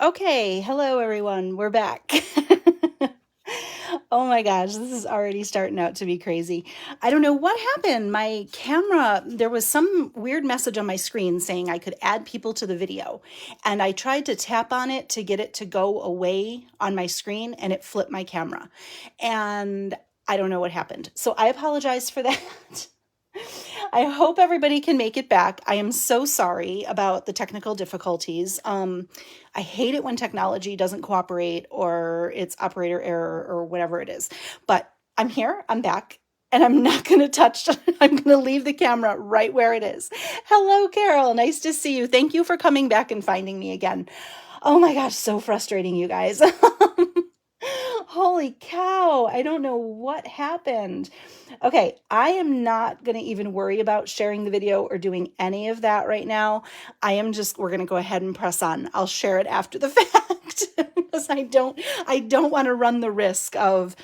Okay, hello everyone. We're back. Oh my gosh, this is already starting out to be crazy. I don't know what happened. My camera, there was some weird message on my screen saying I could add people to the video. And I tried to tap on it to get it to go away on my screen and it flipped my camera. And I don't know what happened. So I apologize for that. I hope everybody can make it back. I am so sorry about the technical difficulties. I hate it when technology doesn't cooperate or it's operator error or whatever it is. But I'm here, I'm back, and I'm not going to touch, I'm going to leave the camera right where it is. Hello, Carol. Nice to see you. Thank you for coming back and finding me again. Oh my gosh, so frustrating, you guys. Holy cow, I don't know what happened. Okay, I am not going to even worry about sharing the video or doing any of that right now. We're going to go ahead and press on. I'll share it after the fact because I don't want to run the risk of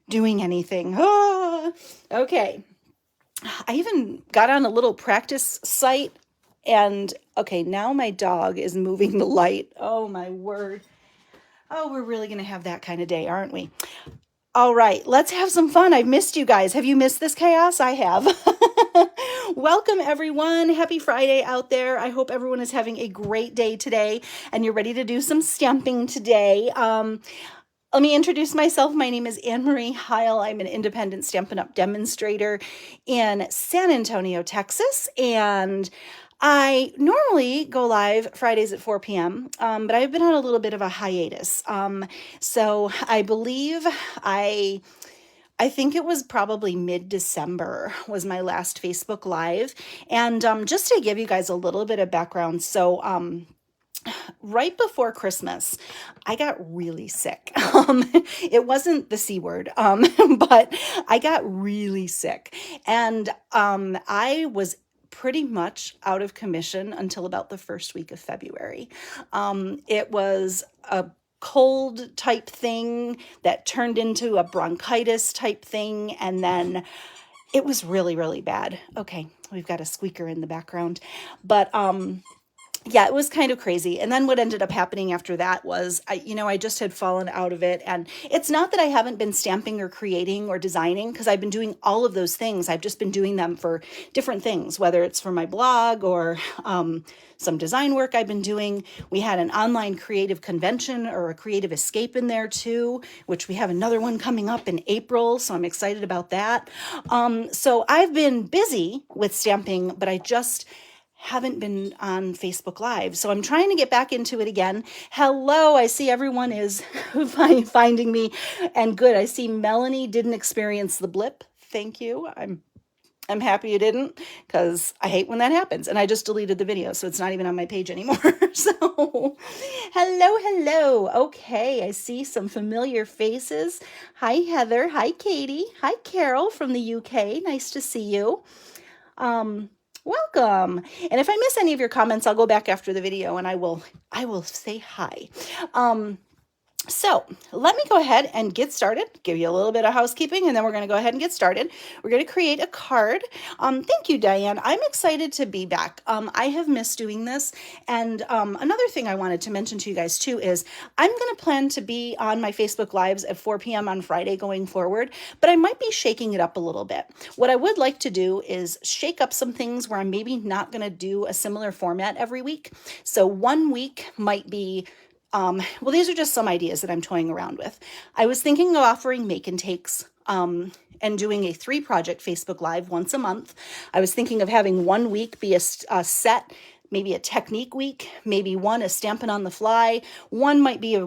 doing anything. Okay. I even got on a little practice site and okay, now my dog is moving the light. Oh my word. Oh, we're really going to have that kind of day, aren't we? All right, let's have some fun. I've missed you guys. Have you missed this chaos? I have. Welcome, everyone. Happy Friday out there. I hope everyone is having a great day today and you're ready to do some stamping today. Let me introduce myself. My name is Anne Marie Heil. I'm an independent Stampin' Up! Demonstrator in San Antonio, Texas, and I normally go live Fridays at 4 p.m., but I've been on a little bit of a hiatus. So I believe I think it was probably mid-December was my last Facebook Live. And just to give you guys a little bit of background, so right before Christmas, I got really sick. It wasn't the C word, but I got really sick. And I was pretty much out of commission until about the first week of February. It was a cold type thing that turned into a bronchitis type thing. And then it was really, really bad. Okay, we've got a squeaker in the background. But yeah, it was kind of crazy. And then what ended up happening after that was, I just had fallen out of it. And it's not that I haven't been stamping or creating or designing, because I've been doing all of those things. I've just been doing them for different things, whether it's for my blog or some design work I've been doing. We had an online creative convention or a creative escape in there too, which we have another one coming up in April. So I'm excited about that. So I've been busy with stamping, but I just haven't been on Facebook Live. So I'm trying to get back into it again. Hello, I see everyone is finding me. And good, I see Melanie didn't experience the blip. Thank you. I'm happy you didn't, because I hate when that happens. And I just deleted the video, so it's not even on my page anymore. So hello. Okay, I see some familiar faces. Hi, Heather. Hi, Katie. Hi, Carol from the UK. Nice to see you. Welcome. And if I miss any of your comments, I'll go back after the video and I will say hi. So let me go ahead and get started, give you a little bit of housekeeping, and then we're going to go ahead and get started. We're going to create a card. Thank you, Diane. I'm excited to be back. I have missed doing this. And another thing I wanted to mention to you guys too is I'm going to plan to be on my Facebook Lives at 4 p.m. on Friday going forward, but I might be shaking it up a little bit. What I would like to do is shake up some things where I'm maybe not going to do a similar format every week. So one week might be well, these are just some ideas that I'm toying around with. I was thinking of offering make and takes and doing a 3-project Facebook Live once a month. I was thinking of having one week be a set, maybe a technique week, maybe one a Stampin' on the Fly. One might be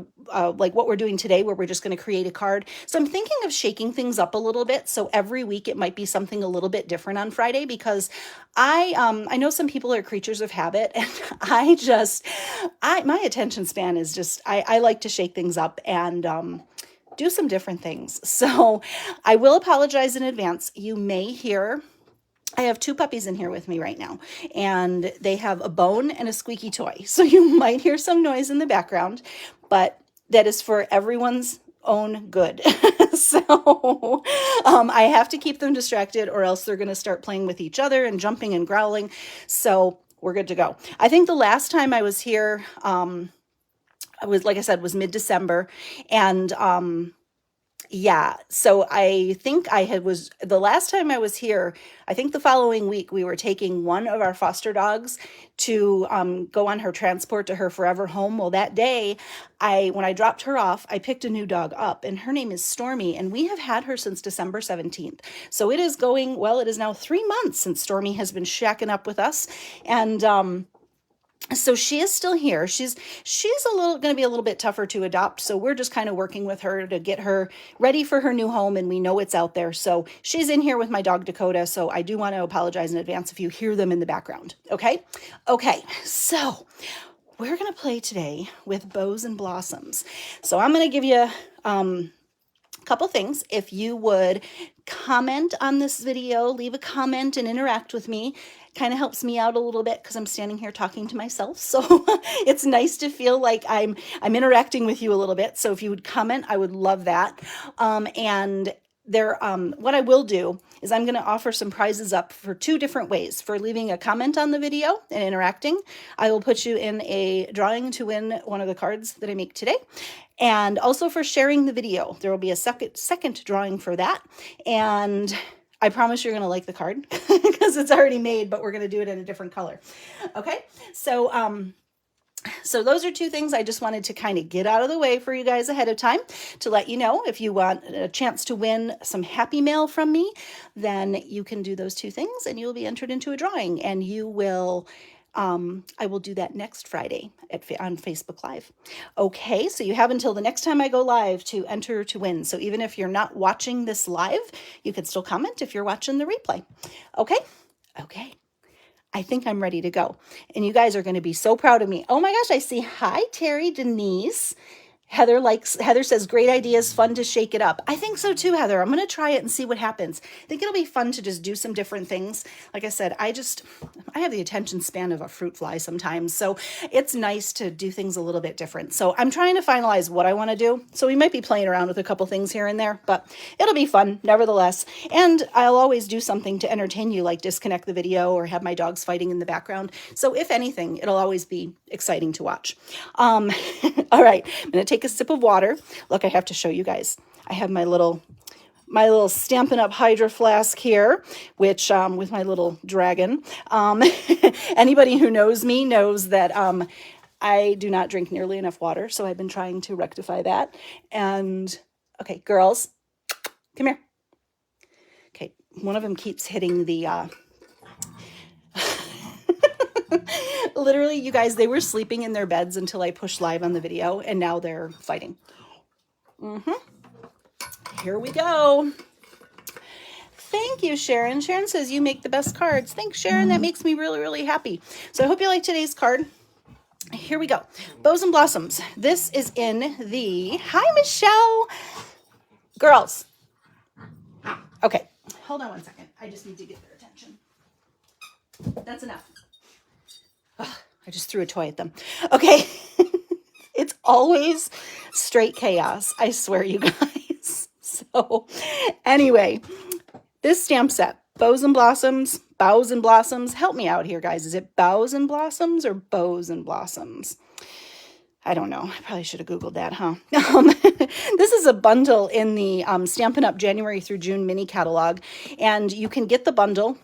like what we're doing today, where we're just going to create a card. So I'm thinking of shaking things up a little bit. So every week it might be something a little bit different on Friday, because I know some people are creatures of habit, and my attention span is just, I like to shake things up and do some different things. So I will apologize in advance. You may hear, I have 2 puppies in here with me right now, and they have a bone and a squeaky toy. So you might hear some noise in the background, but that is for everyone's own good. So I have to keep them distracted, or else they're going to start playing with each other and jumping and growling. So we're good to go. I think the last time I was here, was, like I said, was mid-December. And yeah, so I think the last time I was here, I think the following week, we were taking one of our foster dogs to go on her transport to her forever home. Well, that day, when I dropped her off, I picked a new dog up, and her name is Stormy, and we have had her since December 17th. So it is going, well, it is now 3 months since Stormy has been shacking up with us. And so she is still here. She's going to be a little bit tougher to adopt. So we're just kind of working with her to get her ready for her new home. And we know it's out there. So she's in here with my dog Dakota. So I do want to apologize in advance if you hear them in the background. Okay. Okay. So we're going to play today with Boughs and Blossoms. So I'm going to give you, couple things. If you would comment on this video, leave a comment and interact with me. Kind of helps me out a little bit because I'm standing here talking to myself. So it's nice to feel like I'm interacting with you a little bit. So if you would comment, I would love that. And what I will do is I'm going to offer some prizes up for 2 different ways. For leaving a comment on the video and interacting, I will put you in a drawing to win one of the cards that I make today. And also for sharing the video, there will be a second drawing for that. And I promise you're going to like the card because it's already made, but we're going to do it in a different color. Okay. So those are 2 things I just wanted to kind of get out of the way for you guys ahead of time to let you know. If you want a chance to win some happy mail from me, then you can do those 2 things and you'll be entered into a drawing, and you will, I will do that next Friday on Facebook Live. Okay, so you have until the next time I go live to enter to win. So even if you're not watching this live, you can still comment if you're watching the replay. Okay? Okay. I think I'm ready to go. And you guys are going to be so proud of me. Oh my gosh, I see. Hi, Terry, Denise. Heather says, great ideas, fun to shake it up. I think so too, Heather. I'm going to try it and see what happens. I think it'll be fun to just do some different things. Like I said, I have the attention span of a fruit fly sometimes. So it's nice to do things a little bit different. So I'm trying to finalize what I want to do. So we might be playing around with a couple things here and there, but it'll be fun nevertheless. And I'll always do something to entertain you, like disconnect the video or have my dogs fighting in the background. So if anything, it'll always be exciting to watch. All right, I'm going to take a sip of water. Look, I have to show you guys. I have my little Stampin' Up! Hydro flask here, which with my little dragon. Anybody who knows me knows that I do not drink nearly enough water, so I've been trying to rectify that. And okay, girls, come here. Okay, one of them keeps hitting the literally, you guys, they were sleeping in their beds until I pushed live on the video, and now they're fighting. Here we go. Thank you, Sharon. Sharon says you make the best cards. Thanks, Sharon. That makes me really, really happy. So I hope you like today's card. Here we go. Boughs and Blossoms. This is in the... Hi, Michelle. Girls. Okay. Hold on one second. I just need to get their attention. That's enough. Ugh, I just threw a toy at them. Okay. It's always straight chaos. I swear, you guys. So anyway, this stamp set, Boughs and Blossoms, Boughs and Blossoms. Help me out here, guys. Is it Boughs and Blossoms or Boughs and Blossoms? I don't know. I probably should have Googled that, huh? This is a bundle in the Stampin' Up! January through June mini catalog, and you can get the bundle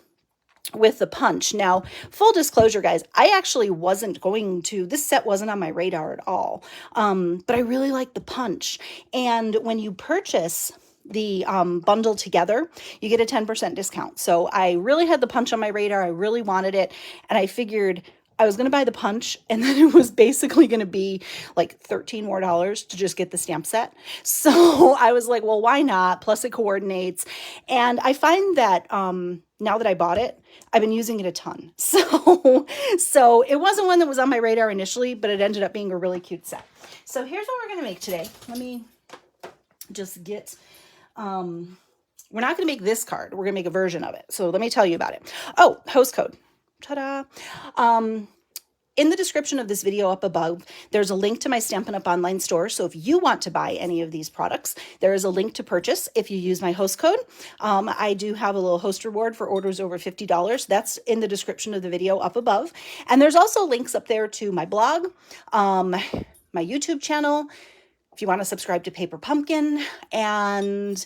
with the punch. Now, full disclosure, guys, I actually wasn't going to, this set wasn't on my radar at all, but I really like the punch. And when you purchase the bundle together, you get a 10% discount. So I really had the punch on my radar. I really wanted it. And I figured I was going to buy the punch, and then it was basically going to be like $13 more to just get the stamp set. So I was like, well, why not? Plus it coordinates. And I find that now that I bought it, I've been using it a ton. So it wasn't one that was on my radar initially, but it ended up being a really cute set. So here's what we're going to make today. Let me just get, we're not going to make this card. We're going to make a version of it. So let me tell you about it. Oh, host code. Ta-da. In the description of this video up above, there's a link to my Stampin' Up! Online store. So if you want to buy any of these products, there is a link to purchase if you use my host code. I do have a little host reward for orders over $50. That's in the description of the video up above. And there's also links up there to my blog, my YouTube channel, if you want to subscribe to Paper Pumpkin, and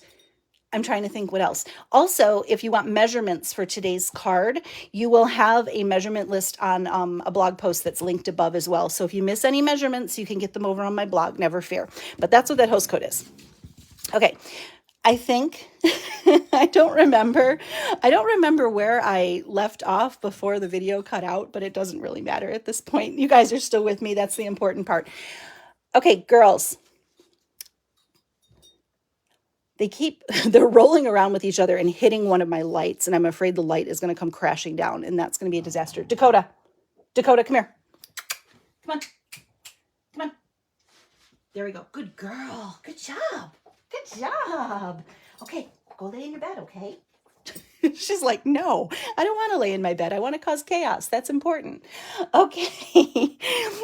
I'm trying to think what else. Also, if you want measurements for today's card, you will have a measurement list on a blog post that's linked above as well. So if you miss any measurements, you can get them over on my blog, never fear. But that's what that host code is. Okay, I think, I don't remember where I left off before the video cut out, but it doesn't really matter at this point. You guys are still with me. That's the important part. Okay, girls. They're rolling around with each other and hitting one of my lights, and I'm afraid the light is going to come crashing down, and that's going to be a disaster. Dakota, come here. Come on. There we go. Good girl. Good job. Okay, go lay in your bed, okay? She's like, no, I don't want to lay in my bed. I want to cause chaos. That's important. Okay,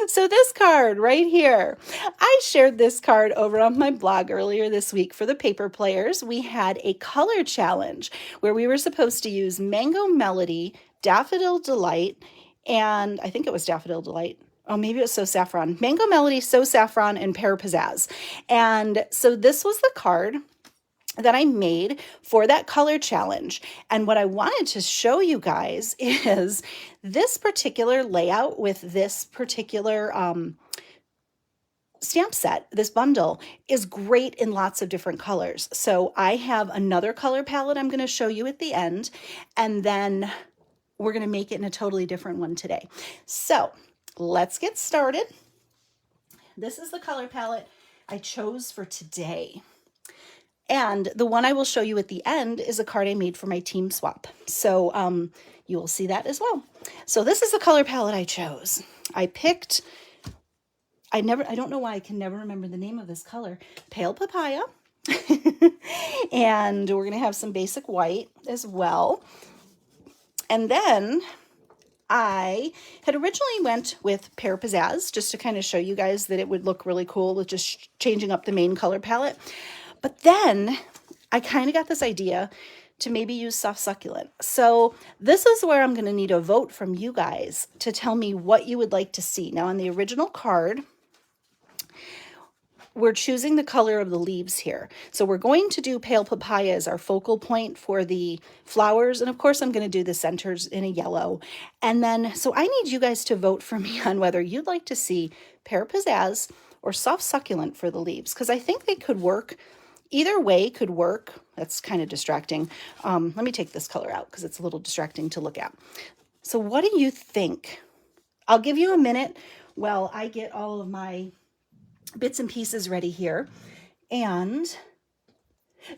so this card right here, I shared this card over on my blog earlier this week for the paper players. We had a color challenge where we were supposed to use Mango Melody, Daffodil Delight, and I think it was Daffodil Delight. Oh, maybe it was So Saffron. Mango Melody, So Saffron, and Pear Pizzazz. And so this was the card that I made for that color challenge. And what I wanted to show you guys is this particular layout with this particular stamp set, this bundle, is great in lots of different colors. So I have another color palette I'm going to show you at the end, and then we're going to make it in a totally different one today. So let's get started. This is the color palette I chose for today. And the one I will show you at the end is a card I made for my team swap. So you will see that as well. So this is the color palette I chose. I don't know why I can never remember the name of this color. Pale Papaya. And we're going to have some basic white as well. And then I had originally went with Pear Pizzazz just to kind of show you guys that it would look really cool with just changing up the main color palette. But then I kind of got this idea to maybe use Soft Succulent. So this is where I'm going to need a vote from you guys to tell me what you would like to see. Now on the original card, we're choosing the color of the leaves here. So we're going to do Pale Papaya as our focal point for the flowers. And of course, I'm going to do the centers in a yellow. And then, so I need you guys to vote for me on whether you'd like to see Pear Pizzazz or Soft Succulent for the leaves, because I think they could work. Either way could work. That's kind of distracting. Let me take this color out because it's a little distracting to look at. So what do you think? I'll give you a minute while I get all of my bits and pieces ready here. And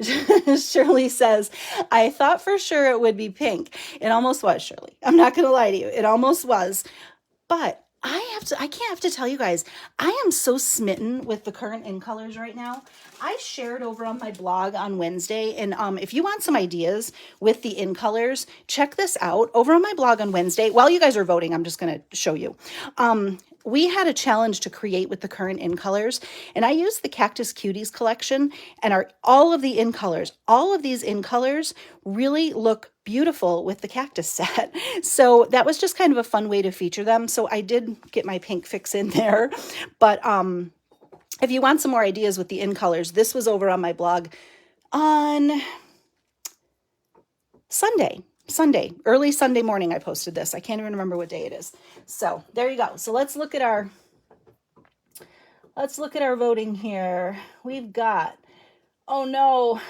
Shirley says, I thought for sure it would be pink. It almost was, Shirley. I'm not going to lie to you. It almost was. But I can't have to tell you guys, I am so smitten with the current in colors right now. I shared over on my blog on Wednesday, and if you want some ideas with the in colors, check this out over on my blog on Wednesday. While you guys are voting, I'm just going to show you. We had a challenge to create with the current in colors, and I used the Cactus Cuties collection, and all of the in colors, all of these in colors really look beautiful with the cactus set. So that was just kind of a fun way to feature them. So I did get my pink fix in there, but if you want some more ideas with the in colors, this was over on my blog on Sunday, early Sunday morning. I posted this. I can't even remember what day it is. So there you go. So let's look at our voting here. We've got, oh no,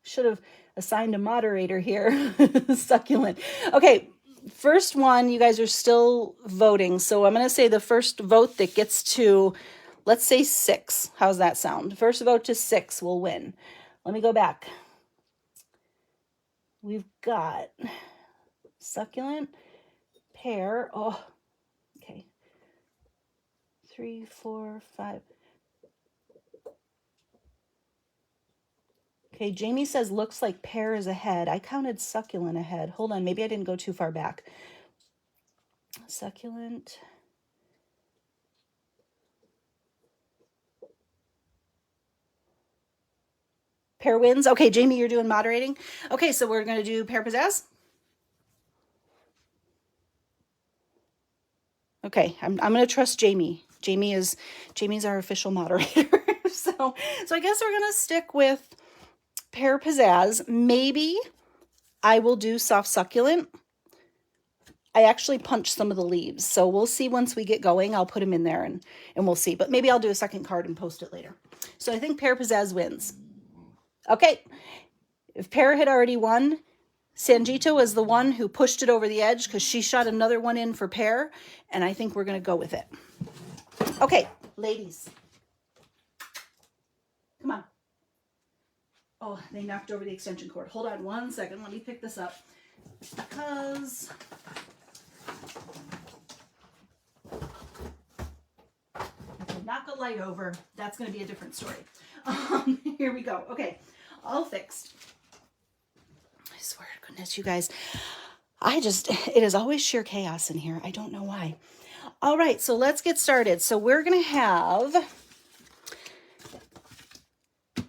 should have assigned a moderator here. Succulent. Okay, first one, you guys are still voting. So I'm going to say the first vote that gets to, let's say 6. How's that sound? First vote to 6 will win. Let me go back. We've got Succulent, Pear. Oh, okay. 3, 4, 5. Okay, Jamie says, looks like Pear is ahead. I counted Succulent ahead. Hold on, maybe I didn't go too far back. Succulent. Pear wins. Okay, Jamie, you're doing moderating. Okay, so we're going to do Pear Pizzazz. Okay, I'm going to trust Jamie. Jamie's our official moderator. So I guess we're going to stick with Pear Pizzazz. Maybe I will do Soft Succulent. I actually punched some of the leaves, so we'll see once we get going. I'll put them in there and we'll see. But maybe I'll do a second card and post it later. So I think Pear Pizzazz wins. Okay, if Pear had already won, Sanjita was the one who pushed it over the edge because she shot another one in for Pear, and I think we're going to go with it. Okay, ladies. Come on. Oh, they knocked over the extension cord. Hold on one second. Let me pick this up because if I knock a light over, that's going to be a different story. Here we go. Okay, all fixed. I swear to goodness, you guys, it is always sheer chaos in here. I don't know why. All right, so let's get started. So we're going to have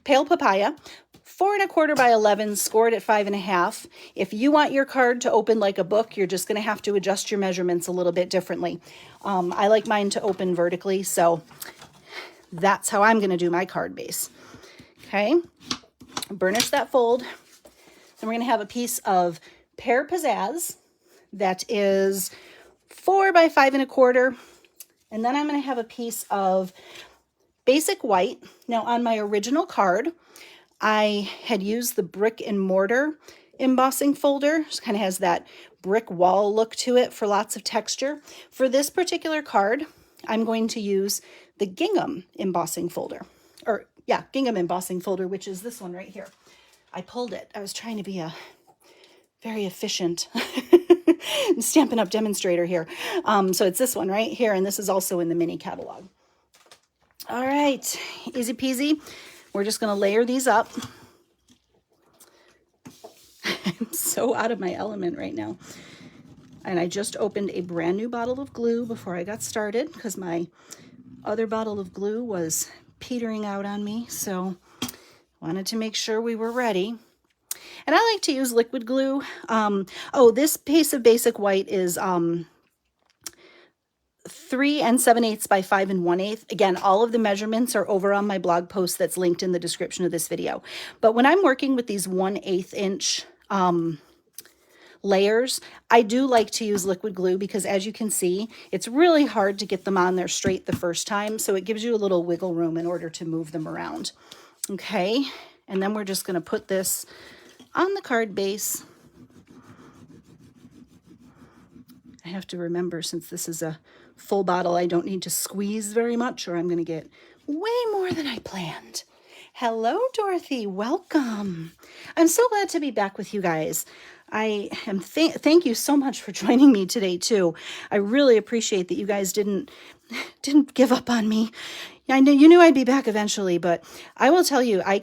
Pale Papaya, 4 1/4 by 11, scored at 5 1/2. If you want your card to open like a book, you're just going to have to adjust your measurements a little bit differently. I like mine to open vertically, so that's how I'm going to do my card base. Okay, burnish that fold. Then we're going to have a piece of Pear Pizzazz that is 4 by 5 1/4. And then I'm going to have a piece of Basic White. Now on my original card, I had used the brick and mortar embossing folder. It kind of has that brick wall look to it for lots of texture. For this particular card, I'm going to use the Gingham embossing folder. Gingham embossing folder, which is this one right here. I pulled it. I was trying to be a very efficient Stampin' Up! Demonstrator here. So it's this one right here, and this is also in the mini catalog. All right, easy peasy. We're just going to layer these up. I'm so out of my element right now. And I just opened a brand new bottle of glue before I got started because my other bottle of glue was petering out on me. So wanted to make sure we were ready. And I like to use liquid glue. This piece of Basic White is 3 7/8 by 5 1/8. Again, all of the measurements are over on my blog post that's linked in the description of this video. But when I'm working with these 1/8 inch layers, I do like to use liquid glue because, as you can see, it's really hard to get them on there straight the first time. So it gives you a little wiggle room in order to move them around. Okay, and then we're just going to put this on the card base. I have to remember, since this is a full bottle, I don't need to squeeze very much or I'm going to get way more than I planned. Hello, Dorothy. Welcome. I'm so glad to be back with you guys. I am thank you so much for joining me today too. I really appreciate that you guys didn't give up on me. I know you knew I'd be back eventually, but I will tell you, I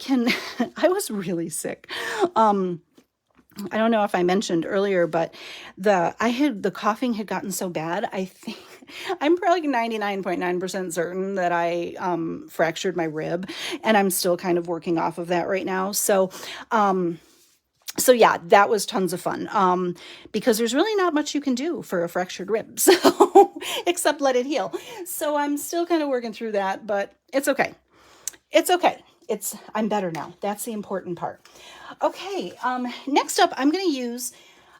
was really sick. I don't know if I mentioned earlier, but the coughing had gotten so bad. I think I'm probably 99.9% certain that I fractured my rib, and I'm still kind of working off of that right now. So yeah, that was tons of fun. Because there's really not much you can do for a fractured rib, so except let it heal. So I'm still kind of working through that, but it's okay. It's okay. I'm better now. That's the important part. Okay, next up, I'm going to use,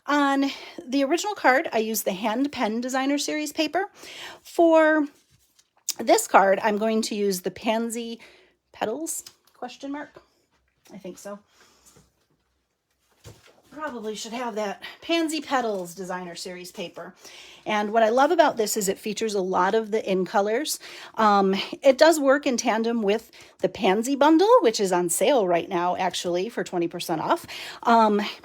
on the original card, I used the Hand Pen Designer Series paper. For this card, I'm going to use the Pansy Petals, ? I think so. Probably should have that Pansy Petals Designer Series paper. And what I love about this is it features a lot of the in colors. It does work in tandem with the Pansy bundle, which is on sale right now, actually, for 20% off.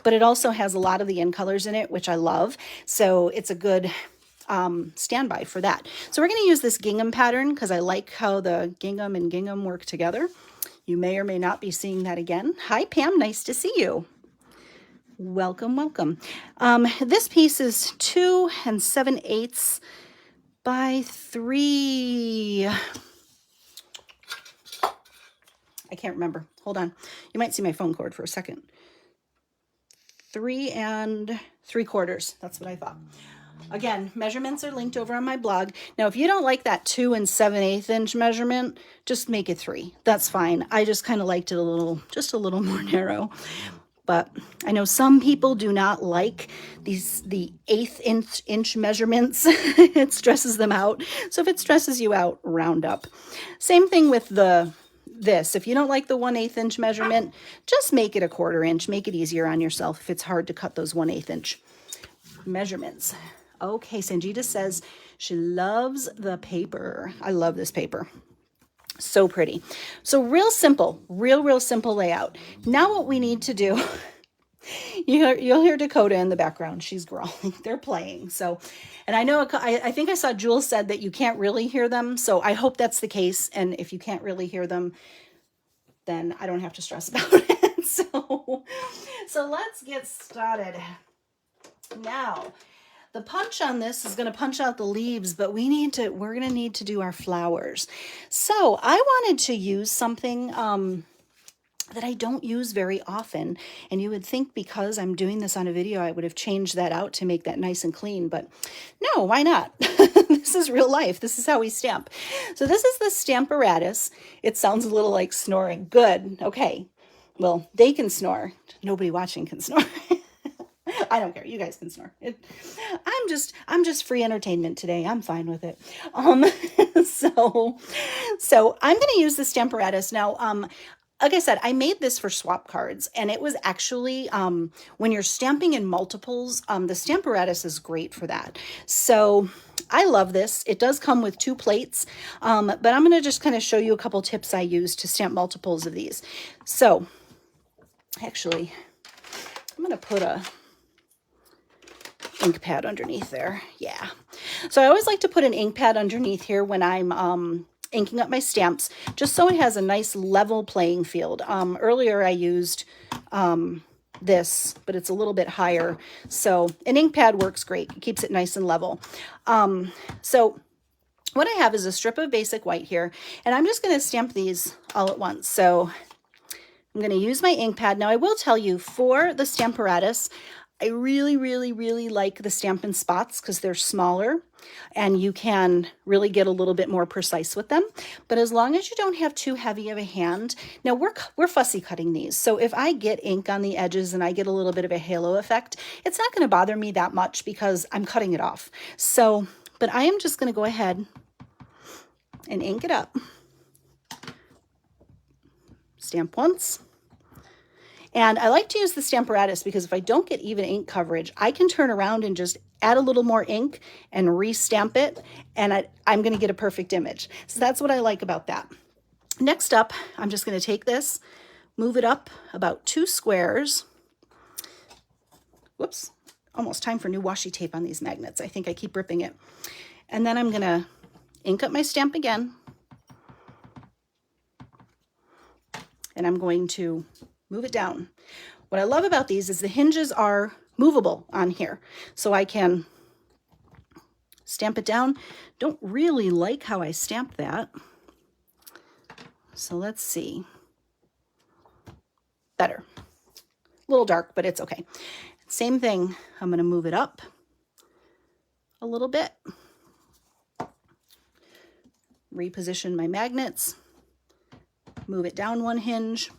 But it also has a lot of the in colors in it, which I love. So it's a good standby for that. So we're going to use this gingham pattern because I like how the gingham and gingham work together. You may or may not be seeing that again. Hi, Pam. Nice to see you. Welcome, welcome. This piece is 2 7/8 by 3. I can't remember. Hold on. You might see my phone cord for a second. 3 3/4. That's what I thought. Again, measurements are linked over on my blog. Now, if you don't like that 2 7/8 inch measurement, just make it 3. That's fine. I just kind of liked it just a little more narrow. But I know some people do not like the 1/8 inch measurements. It stresses them out. So if it stresses you out, round up. Same thing with this. If you don't like the 1/8 inch measurement, just make it a 1/4 inch. Make it easier on yourself if it's hard to cut those 1/8 inch measurements. Okay, Sanjita says she loves the paper. I love this paper. So pretty. So real simple, real simple layout. Now what we need to do, you'll hear Dakota in the background. She's growling. They're playing. So, and I know, I think I saw Jules said that you can't really hear them. So I hope that's the case. And if you can't really hear them, then I don't have to stress about it. So let's get started. Now, the punch on this is going to punch out the leaves, but we're going to need to do our flowers. So I wanted to use something that I don't use very often. And you would think because I'm doing this on a video, I would have changed that out to make that nice and clean, but no, why not? This is real life. This is how we stamp. So this is the Stamparatus. It sounds a little like snoring. Good. Okay. Well, they can snore. Nobody watching can snore. I don't care. You guys can snore. I'm just free entertainment today. I'm fine with it. So I'm going to use the Stamparatus now. Like I said, I made this for swap cards, and it was actually, when you're stamping in multiples, the Stamparatus is great for that. So I love this. It does come with 2 plates, but I'm going to just kind of show you a couple tips I use to stamp multiples of these. So actually, I'm going to put a ink pad underneath there. Yeah. So I always like to put an ink pad underneath here when I'm inking up my stamps, just so it has a nice level playing field. Earlier I used this, but it's a little bit higher. So an ink pad works great. It keeps it nice and level. So what I have is a strip of basic white here, and I'm just going to stamp these all at once. So I'm going to use my ink pad. Now I will tell you, for the Stamparatus, I really like the Stampin' Spots because they're smaller and you can really get a little bit more precise with them. But as long as you don't have too heavy of a hand, now we're fussy cutting these. So if I get ink on the edges and I get a little bit of a halo effect, it's not going to bother me that much because I'm cutting it off. So, but I am just going to go ahead and ink it up. Stamp once. And I like to use the Stamparatus because if I don't get even ink coverage, I can turn around and just add a little more ink and re-stamp it, and I'm going to get a perfect image. So that's what I like about that. Next up, I'm just going to take this, move it up about 2 squares. Whoops, almost time for new washi tape on these magnets. I think I keep ripping it. And then I'm going to ink up my stamp again. And I'm going to move it down. What I love about these is the hinges are movable on here. So I can stamp it down. Don't really like how I stamped that. So let's see. Better. A little dark, but it's okay. Same thing. I'm going to move it up a little bit. Reposition my magnets. Move it down 1 hinge.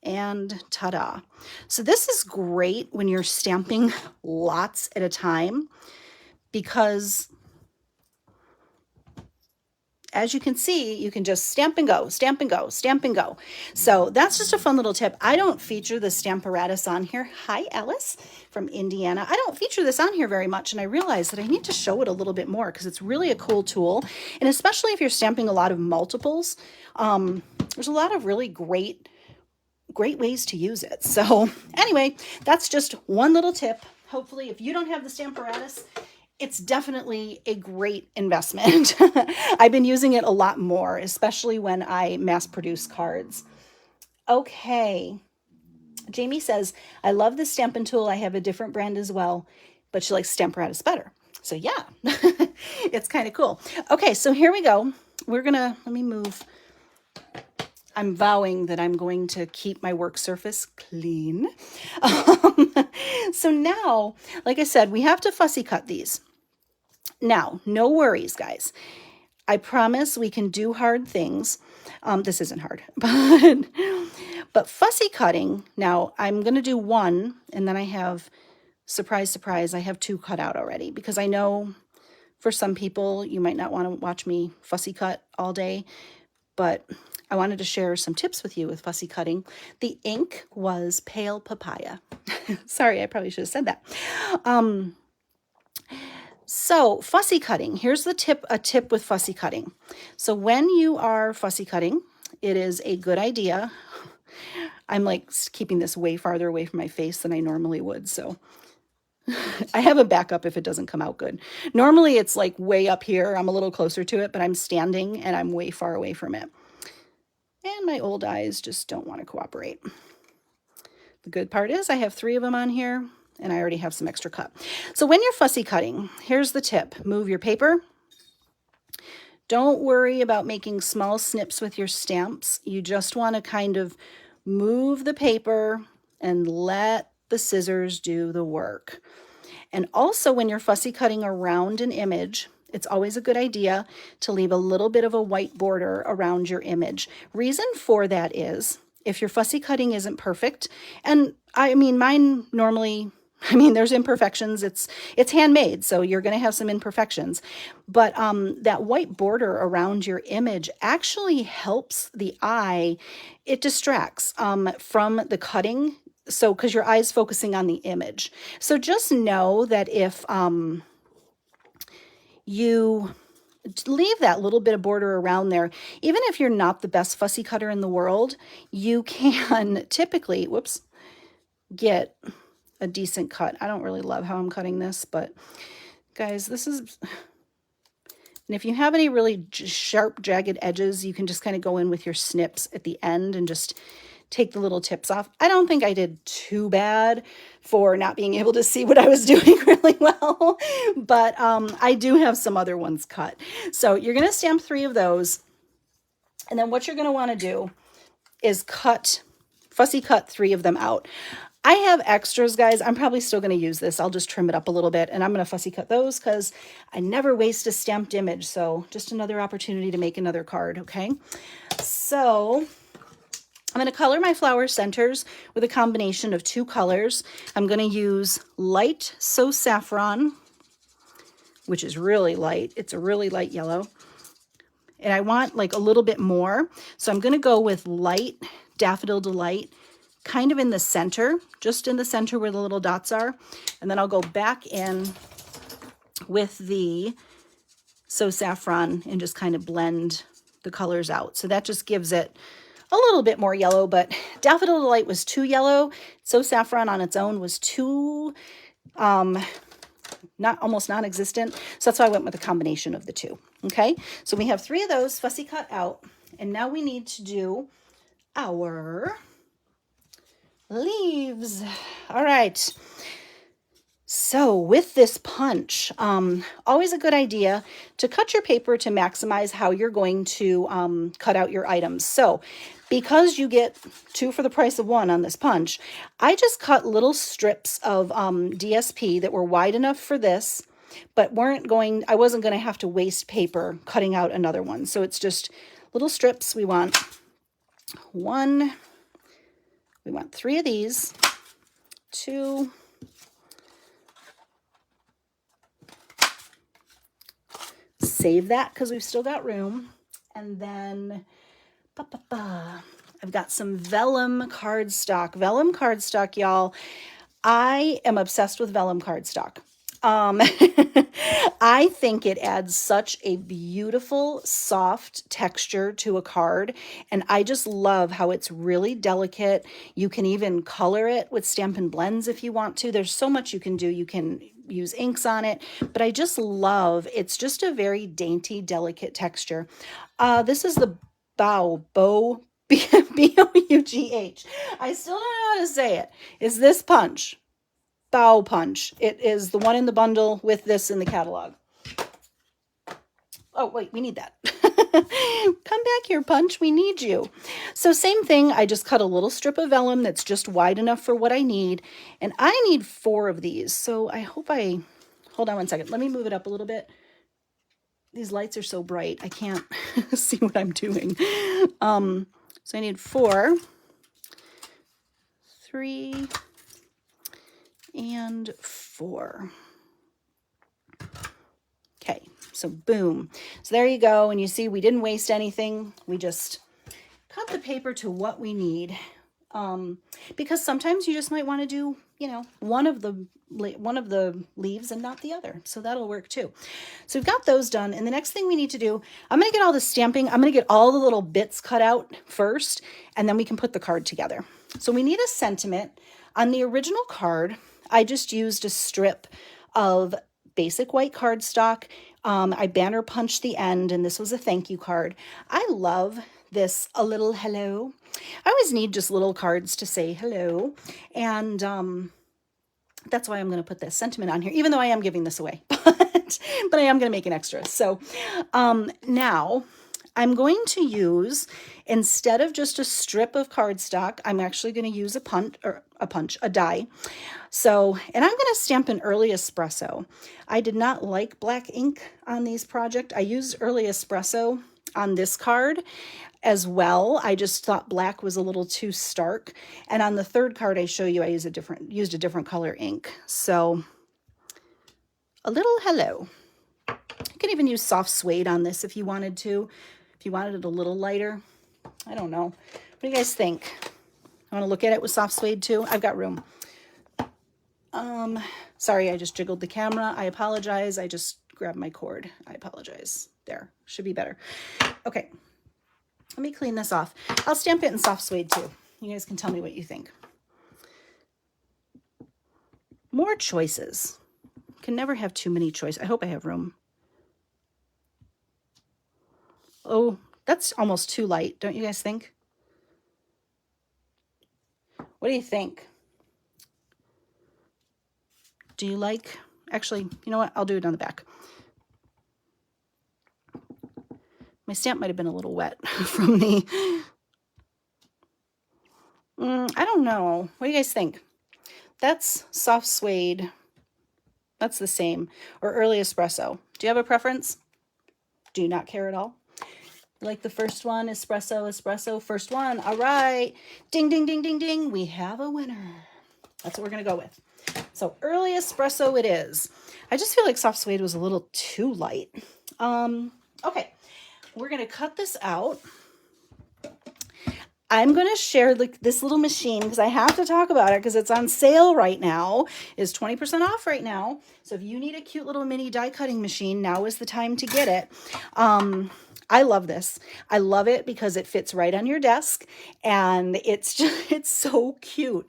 And ta-da. So this is great when you're stamping lots at a time because as you can see, you can just stamp and go, stamp and go, stamp and go. So that's just a fun little tip. I don't feature the Stamparatus on here. Hi, Alice from Indiana. I don't feature this on here very much, and I realize that I need to show it a little bit more because it's really a cool tool. And especially if you're stamping a lot of multiples, there's a lot of really great ways to use it. So anyway, that's just one little tip. Hopefully, if you don't have the Stamparatus, it's definitely a great investment. I've been using it a lot more, especially when I mass produce cards. Okay. Jamie says, I love the Stampin' Tool. I have a different brand as well, but she likes Stamparatus better. So yeah, it's kind of cool. Okay, so here we go. We're gonna, let me move I'm vowing that I'm going to keep my work surface clean. So now, like I said, we have to fussy cut these. Now, no worries, guys. I promise we can do hard things. This isn't hard, but fussy cutting, now I'm going to do one, and then I have, surprise, surprise, I have two cut out already, because I know for some people, you might not want to watch me fussy cut all day, but I wanted to share some tips with you with fussy cutting. The ink was pale papaya. Sorry, I probably should have said that. So fussy cutting, here's the tip, a tip with fussy cutting. So when you are fussy cutting, it is a good idea. I'm like keeping this way farther away from my face than I normally would, so I have a backup if it doesn't come out good. Normally it's like way up here, I'm a little closer to it, but I'm standing and I'm way far away from it. And my old eyes just don't want to cooperate. The good part is I have 3 of them on here, and I already have some extra cut. So when you're fussy cutting, here's the tip. Move your paper. Don't worry about making small snips with your stamps. You just want to kind of move the paper and let the scissors do the work. And also when you're fussy cutting around an image, it's always a good idea to leave a little bit of a white border around your image. Reason for that is if your fussy cutting isn't perfect, and I mean mine normally, there's imperfections. It's handmade, so you're going to have some imperfections. But that white border around your image actually helps the eye. It distracts from the cutting. So because your eye's focusing on the image. So just know that if you leave that little bit of border around there, even if you're not the best fussy cutter in the world, you can typically, get a decent cut. I don't really love how I'm cutting this, but guys, this is, and if you have any really sharp, jagged edges, you can just kind of go in with your snips at the end and just take the little tips off. I don't think I did too bad for not being able to see what I was doing really well, but I do have some other ones cut. So you're going to stamp 3 of those, and then what you're going to want to do is fussy cut 3 of them out. I have extras, guys. I'm probably still going to use this. I'll just trim it up a little bit, and I'm going to fussy cut those because I never waste a stamped image. So just another opportunity to make another card, okay? So I'm going to color my flower centers with a combination of 2 colors. I'm going to use light So Saffron, which is really light. It's a really light yellow. And I want like a little bit more. So I'm going to go with light Daffodil Delight, kind of in the center, just in the center where the little dots are. And then I'll go back in with the So Saffron and just kind of blend the colors out. So that just gives it a little bit more yellow, but Daffodil Delight was too yellow. So Saffron on its own was too, almost non-existent. So that's why I went with a combination of the 2. Okay, so we have 3 of those fussy cut out, and now we need to do our leaves. All right. So with this punch, always a good idea to cut your paper to maximize how you're going to cut out your items. So because you get 2 for the price of 1 on this punch, I just cut little strips of DSP that were wide enough for this, but I wasn't going to have to waste paper cutting out another one. So it's just little strips. We want 1, we want 3 of these, 2, save that because we've still got room. And then I've got some Vellum Cardstock. Vellum Cardstock, y'all. I am obsessed with Vellum Cardstock. I think it adds such a beautiful, soft texture to a card, and I just love how it's really delicate. You can even color it with Stampin' Blends if you want to. There's so much you can do. You can use inks on it, but I just love, it's just a very dainty, delicate texture. This is the Boughs, B-O-U-G-H. I still don't know how to say it. Is this punch? Bow punch. It is the one in the bundle with this in the catalog. Oh, wait, we need that. Come back here, Punch. We need you. So same thing. I just cut a little strip of vellum that's just wide enough for what I need. And I need 4 of these. So I hope hold on one second. Let me move it up a little bit. These lights are so bright. I can't see what I'm doing. So I need 4, 3, and 4. Okay, so boom. So there you go. And you see we didn't waste anything. We just cut the paper to what we need. Because sometimes you just might want to do, you know, one of the leaves and not the other. So that'll work too. So we've got those done. And the next thing we need to do, I'm going to get all the stamping. I'm going to get all the little bits cut out first, and then we can put the card together. So we need a sentiment. On the original card, I just used a strip of basic white cardstock. I banner punched the end, and this was a thank you card. I love this, a little hello. I always need just little cards to say hello. And that's why I'm going to put this sentiment on here, even though I am giving this away, but I am going to make an extra. So now I'm going to use, instead of just a strip of cardstock, I'm actually going to use a die. So, and I'm going to stamp an early espresso. I did not like black ink on these projects. I used early espresso on this card as well. I just thought black was a little too stark. And on the third card I show you, I used a different color ink. So a little hello. You can even use soft suede on this if you wanted to. If you wanted it a little lighter. I don't know. What do you guys think? I want to look at it with soft suede too. I've got room. Sorry, I just jiggled the camera. I apologize. I just grabbed my cord. I apologize. There, should be better. Okay, let me clean this off. I'll stamp it in soft suede too. You guys can tell me what you think. More choices. Can never have too many choices. I hope I have room. Oh, that's almost too light, don't you guys think? What do you think? Do you like, actually, you know what? I'll do it on the back. My stamp might have been a little wet from the, I don't know. What do you guys think? That's soft suede. That's the same. Or early espresso. Do you have a preference? Do you not care at all? Like the first one, espresso, espresso, first one. All right. Ding, ding, ding, ding, ding. We have a winner. That's what we're going to go with. So early espresso it is. I just feel like soft suede was a little too light. Okay, we're going to cut this out. I'm going to share this little machine because I have to talk about it because it's on sale right now. It's 20% off right now. So if you need a cute little mini die cutting machine, now is the time to get it. I love this. I love it because it fits right on your desk and it's so cute.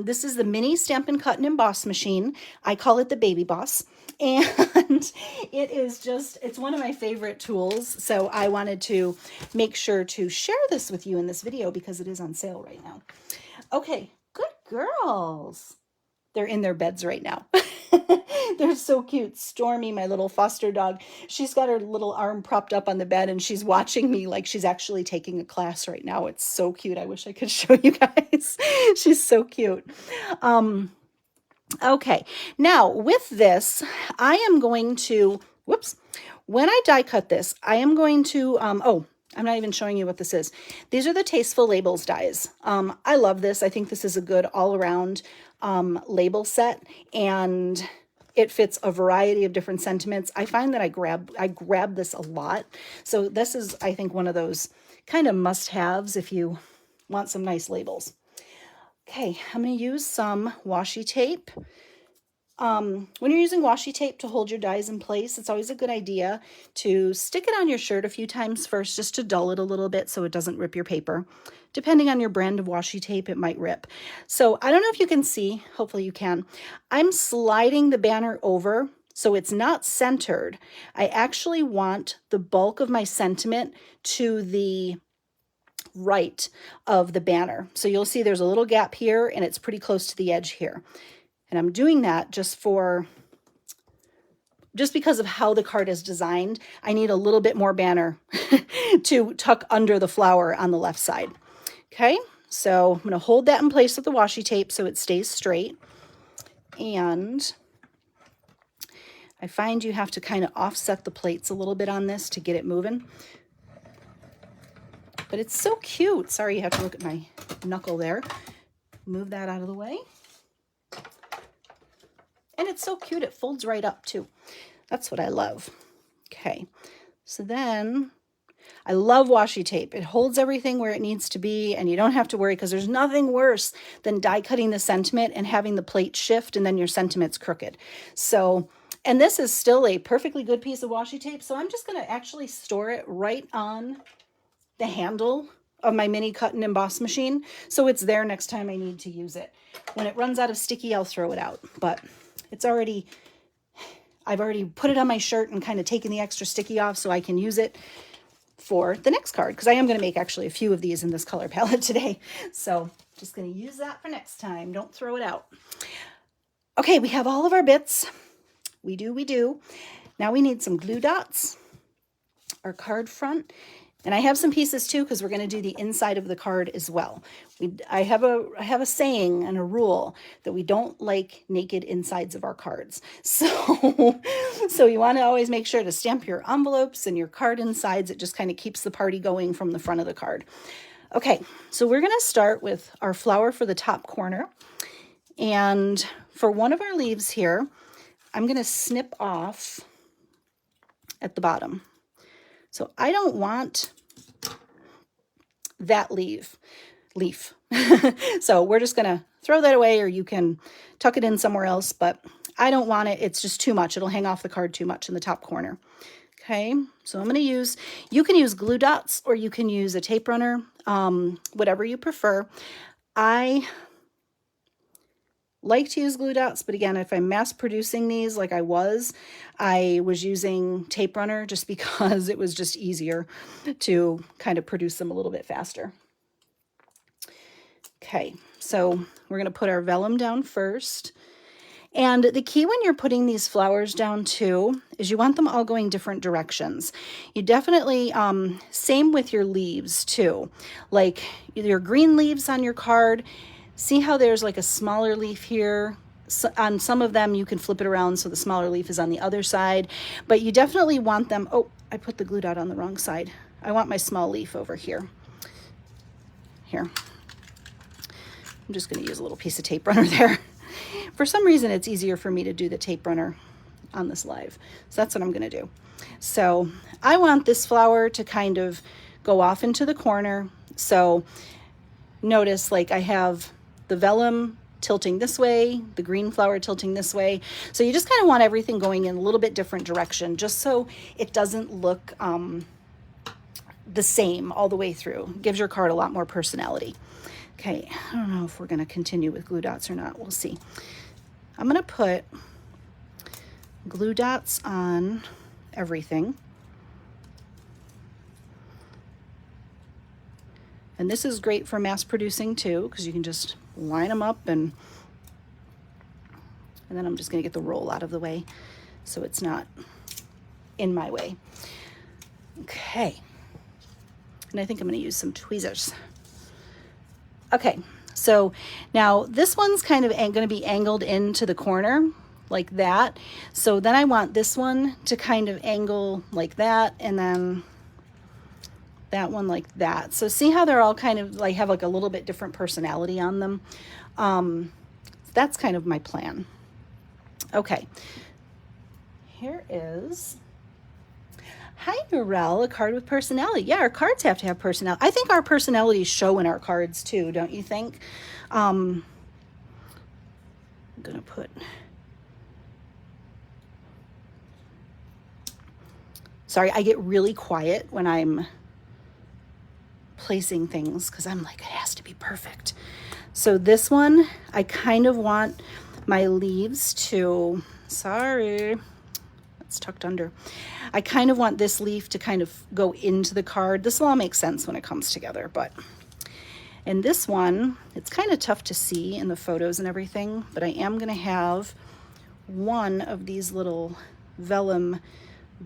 This is the mini Stampin' Cut and Emboss machine. I call it the Baby Boss. And it's one of my favorite tools. So I wanted to make sure to share this with you in this video because it is on sale right now. Okay, good girls. They're in their beds right now. They're so cute. Stormy, my little foster dog, she's got her little arm propped up on the bed and she's watching me like she's actually taking a class right now. It's so cute. I wish I could show you guys. She's so cute. Okay, now with this, I am going to, when I die cut this, I am going to, oh, I'm not even showing you what this is. These are the Tasteful Labels dies. I love this. I think this is a good all-around label set, and it fits a variety of different sentiments. I find that I grab this a lot. So this is, I think, one of those kind of must-haves if you want some nice labels. Okay, I'm going to use some washi tape. When you're using washi tape to hold your dies in place, it's always a good idea to stick it on your shirt a few times first just to dull it a little bit so it doesn't rip your paper. Depending on your brand of washi tape, it might rip. So I don't know if you can see, hopefully you can. I'm sliding the banner over so it's not centered. I actually want the bulk of my sentiment to the right of the banner. So you'll see there's a little gap here and it's pretty close to the edge here. And I'm doing that just for just because of how the card is designed, I need a little bit more banner to tuck under the flower on the left side. Okay, so I'm going to hold that in place with the washi tape so it stays straight. And I find you have to kind of offset the plates a little bit on this to get it moving. But it's so cute. Sorry, you have to look at my knuckle there. Move that out of the way. And it's so cute. It folds right up too. That's what I love. Okay, so then I love washi tape. It holds everything where it needs to be, and you don't have to worry, because there's nothing worse than die cutting the sentiment and having the plate shift and then your sentiment's crooked. So, and this is still a perfectly good piece of washi tape, so I'm just going to actually store it right on the handle of my mini cut and emboss machine, so it's there next time I need to use it. When it runs out of sticky, I'll throw it out, but it's already, I've already put it on my shirt and kind of taken the extra sticky off so I can use it for the next card, because I am going to make actually a few of these in this color palette today. So just going to use that for next time. Don't throw it out. Okay, we have all of our bits. We do. Now we need some glue dots, our card front. And I have some pieces too, because we're going to do the inside of the card as well. I have a saying and a rule that we don't like naked insides of our cards. So you want to always make sure to stamp your envelopes and your card insides. It just kind of keeps the party going from the front of the card. Okay, so we're going to start with our flower for the top corner. And for one of our leaves here, I'm going to snip off at the bottom. So I don't want that leaf. So we're just going to throw that away, or you can tuck it in somewhere else, but I don't want it. It's just too much. It'll hang off the card too much in the top corner. Okay, so I'm going to use, you can use glue dots or you can use a tape runner, whatever you prefer. I like to use glue dots, but again, if I'm mass producing these like I was using tape runner just because it was just easier to kind of produce them a little bit faster. Okay, so we're going to put our vellum down first. And the key when you're putting these flowers down too is you want them all going different directions. You definitely, same with your leaves too, like your green leaves on your card. See how there's like a smaller leaf here? So on some of them, you can flip it around so the smaller leaf is on the other side. But you definitely want them... Oh, I put the glue dot on the wrong side. I want my small leaf over here. Here. I'm just going to use a little piece of tape runner there. For some reason, it's easier for me to do the tape runner on this live. So that's what I'm going to do. So I want this flower to kind of go off into the corner. So notice like I have the vellum tilting this way, the green flower tilting this way. So you just kind of want everything going in a little bit different direction, just so it doesn't look the same all the way through. It gives your card a lot more personality. Okay, I don't know if we're going to continue with glue dots or not. We'll see. I'm going to put glue dots on everything. And this is great for mass producing too, because you can just line them up and then I'm just going to get the roll out of the way so it's not in my way. Okay. And I think I'm going to use some tweezers. Okay, so now this one's kind of going to be angled into the corner like that. So then I want this one to kind of angle like that, and then that one like that. So see how they're all kind of like have like a little bit different personality on them. That's kind of my plan. Okay, here is, hi Narelle, a card with personality. Yeah, our cards have to have personality. I think our personalities show in our cards too, don't you think? I'm gonna put, sorry, I get really quiet when I'm placing things because I'm like, it has to be perfect. So this one, I kind of want my leaves to, sorry, it's tucked under. I kind of want this leaf to kind of go into the card. This will all make sense when it comes together, but, and this one, it's kind of tough to see in the photos and everything, but I am gonna have one of these little Vellum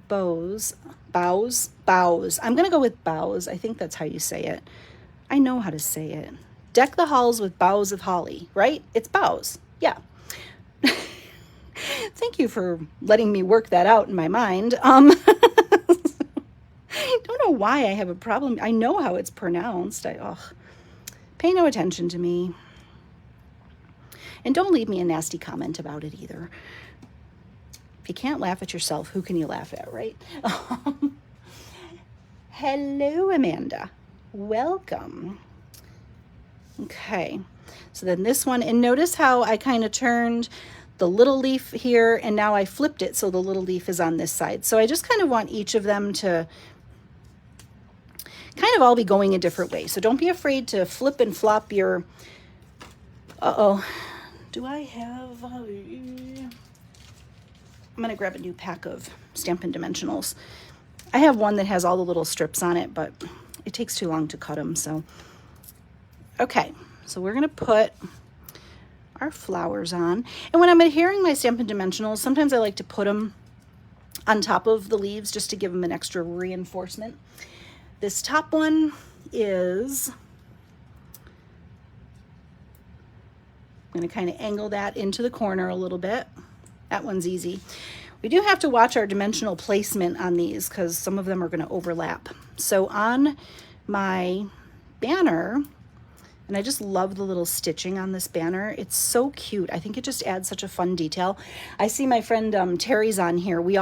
Boughs. I'm going to go with Boughs. I think that's how you say it. I know how to say it. Deck the halls with boughs of holly, right? It's Boughs. Yeah. Thank you for letting me work that out in my mind. I don't know why I have a problem. I know how it's pronounced. Pay no attention to me. And don't leave me a nasty comment about it either. If you can't laugh at yourself, who can you laugh at, right? Hello, Amanda. Welcome. Okay, so then this one, and notice how I kind of turned the little leaf here, and now I flipped it so the little leaf is on this side. So I just kind of want each of them to kind of all be going a different way. So don't be afraid to flip and flop your, do I have, I'm going to grab a new pack of Stampin' Dimensionals. I have one that has all the little strips on it, but it takes too long to cut them, so. Okay, so we're going to put our flowers on. And when I'm adhering my Stampin' Dimensionals, sometimes I like to put them on top of the leaves just to give them an extra reinforcement. This top one is, I'm going to kind of angle that into the corner a little bit. That one's easy. We do have to watch our dimensional placement on these because some of them are going to overlap. So on my banner, and I just love the little stitching on this banner. It's so cute. I think it just adds such a fun detail. I see my friend Terry's on here. We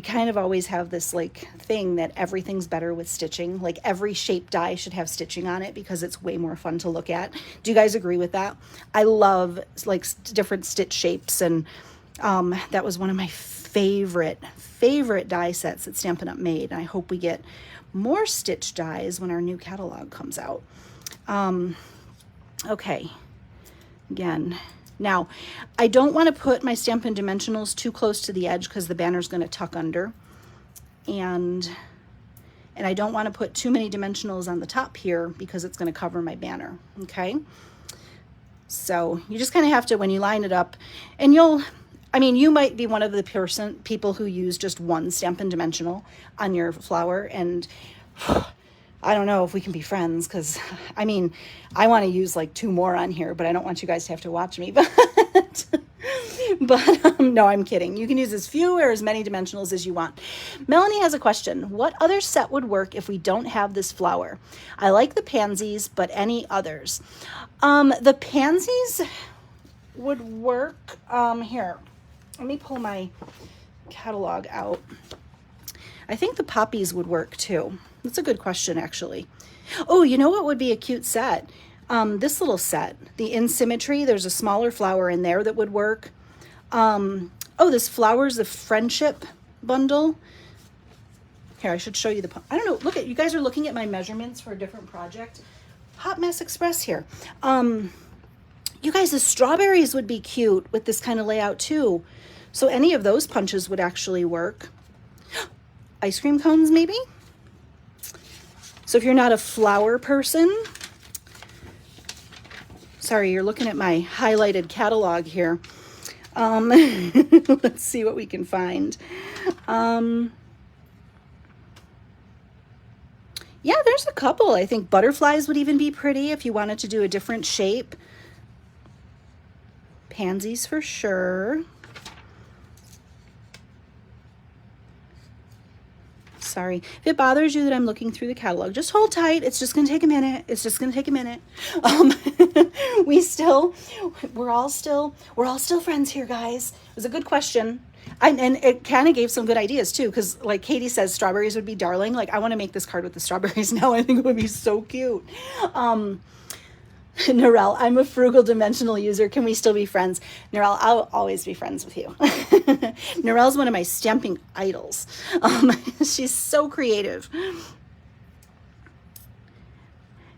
kind of always have this like thing that everything's better with stitching. Like every shape die should have stitching on it because it's way more fun to look at. Do you guys agree with that? I love like different stitch shapes, and that was one of my favorite die sets that Stampin' Up! Made. And I hope we get more stitch dies when our new catalog comes out. Okay, again, now I don't want to put my Stampin' Dimensionals too close to the edge because the banner's going to tuck under, and I don't want to put too many dimensionals on the top here because it's going to cover my banner. Okay, so you just kind of have to, when you line it up, and you might be one of the people who use just one Stampin' Dimensional on your flower, and I don't know if we can be friends because, I want to use like 2 more on here, but I don't want you guys to have to watch me. But no, I'm kidding. You can use as few or as many dimensionals as you want. Melanie has a question. What other set would work if we don't have this flower? I like the pansies, but any others? The pansies would work. Here, let me pull my catalog out. I think the poppies would work too. That's a good question, actually. Oh, you know what would be a cute set? This little set, the In Symmetry, there's a smaller flower in there that would work. This Flowers of Friendship bundle. Here, I should show you I don't know, look at, you guys are looking at my measurements for a different project. Hot Mess Express here. You guys, the strawberries would be cute with this kind of layout too. So any of those punches would actually work. Ice cream cones, maybe? So if you're not a flower person, sorry, you're looking at my highlighted catalog here. Let's see what we can find. Yeah, there's a couple. I think butterflies would even be pretty if you wanted to do a different shape. Pansies for sure. Sorry. If it bothers you that I'm looking through the catalog, just hold tight. It's just going to take a minute. It's just going to take a minute. We're all still friends here, guys. It was a good question. And it kind of gave some good ideas too, because like Katie says, strawberries would be darling. Like I want to make this card with the strawberries now. I think it would be so cute. Narelle, I'm a frugal dimensional user. Can we still be friends? Narelle, I'll always be friends with you. Narelle's one of my stamping idols. She's so creative.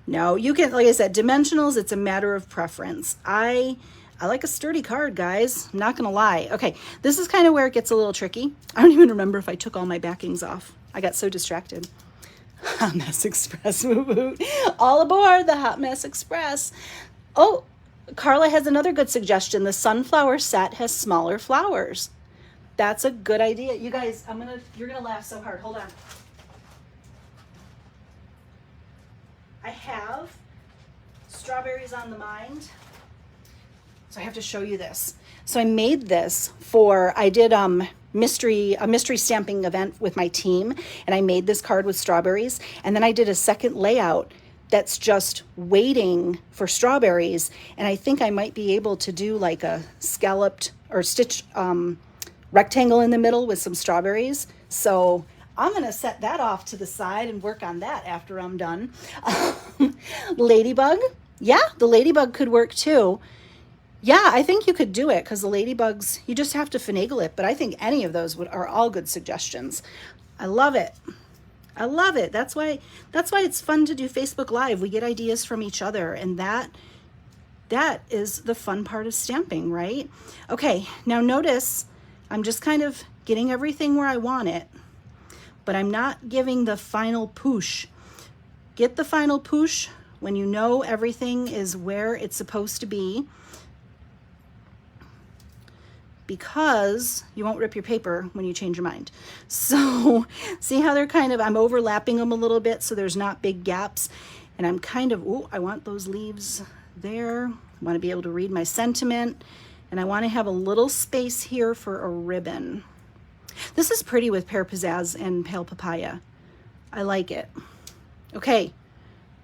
No, you can, like I said, dimensionals, it's a matter of preference. I like a sturdy card, guys. I'm not going to lie. Okay, this is kind of where it gets a little tricky. I don't even remember if I took all my backings off. I got so distracted. Hot Mess Express, woot woot. All aboard the Hot Mess Express. Oh, Carla has another good suggestion. The sunflower set has smaller flowers. That's a good idea. You guys, you're gonna laugh so hard. Hold on. I have strawberries on the mind. So I have to show you this. So I made this I did a mystery stamping event with my team, and I made this card with strawberries, and then I did a second layout that's just waiting for strawberries, and I think I might be able to do like a scalloped or stitch rectangle in the middle with some strawberries. So I'm going to set that off to the side and work on that after I'm done. Ladybug. Yeah, the ladybug could work too. Yeah, I think you could do it because the ladybugs, you just have to finagle it. But I think any of those are all good suggestions. I love it. I love it. That's why it's fun to do Facebook Live. We get ideas from each other, and that is the fun part of stamping, right? Okay, now notice I'm just kind of getting everything where I want it, but I'm not giving the final push. Get the final push when you know everything is where it's supposed to be, because you won't rip your paper when you change your mind. So see how they're I'm overlapping them a little bit so there's not big gaps. And I'm I want those leaves there. I want to be able to read my sentiment. And I want to have a little space here for a ribbon. This is pretty with Pear, Pizzazz, and Pale Papaya. I like it. Okay.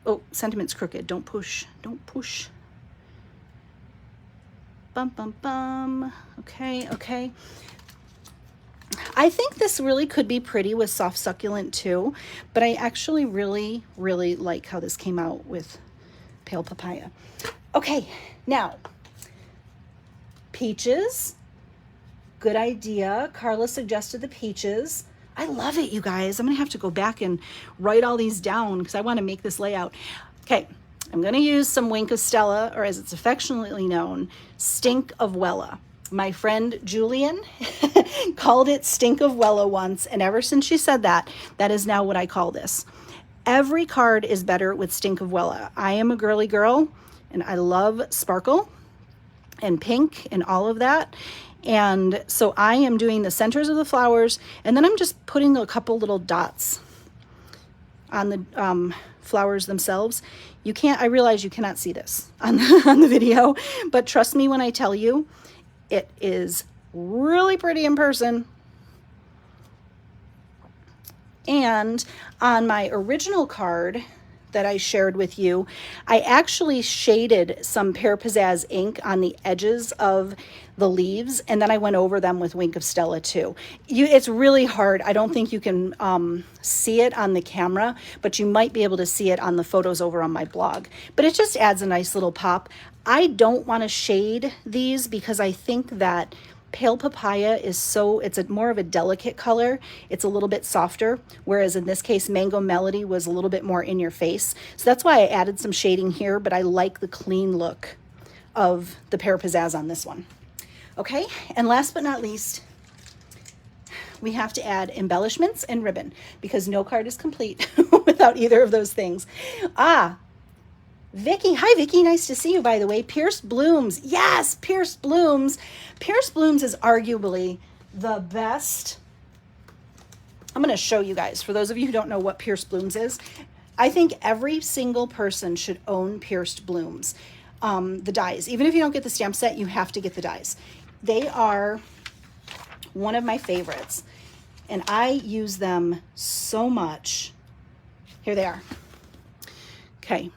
Oh, sentiment's crooked. Don't push. Don't push. Bum, bum, bum. Okay, okay. I think this really could be pretty with soft succulent too, but I actually really, really like how this came out with Pale Papaya. Okay, now, peaches. Good idea. Carla suggested the peaches. I love it, you guys. I'm going to have to go back and write all these down because I want to make this layout. Okay. I'm going to use some Wink of Stella, or as it's affectionately known, Stink of Wella. My friend Julian called it Stink of Wella once, and ever since she said that, that is now what I call this. Every card is better with Stink of Wella. I am a girly girl, and I love sparkle and pink and all of that. And so I am doing the centers of the flowers, and then I'm just putting a couple little dots on the flowers themselves. I realize you cannot see this on the video, but trust me when I tell you, it is really pretty in person. And on my original card that I shared with you, I actually shaded some Pear Pizzazz ink on the edges of the leaves, and then I went over them with Wink of Stella too. It's really hard. I don't think you can see it on the camera, but you might be able to see it on the photos over on my blog. But it just adds a nice little pop. I don't want to shade these because I think that Pale Papaya is it's more of a delicate color. It's a little bit softer, whereas in this case, Mango Melody was a little bit more in your face. So that's why I added some shading here, but I like the clean look of the Pear Pizzazz on this one. Okay, and last but not least, we have to add embellishments and ribbon because no card is complete without either of those things. Vicky, hi Vicky, nice to see you, by the way. Pierced Blooms, yes, Pierced Blooms. Pierced Blooms is arguably the best. I'm going to show you guys, for those of you who don't know what Pierced Blooms is. I think every single person should own Pierced Blooms. The dies, even if you don't get the stamp set, you have to get the dies. They are one of my favorites, and I use them so much. Here they are. Okay.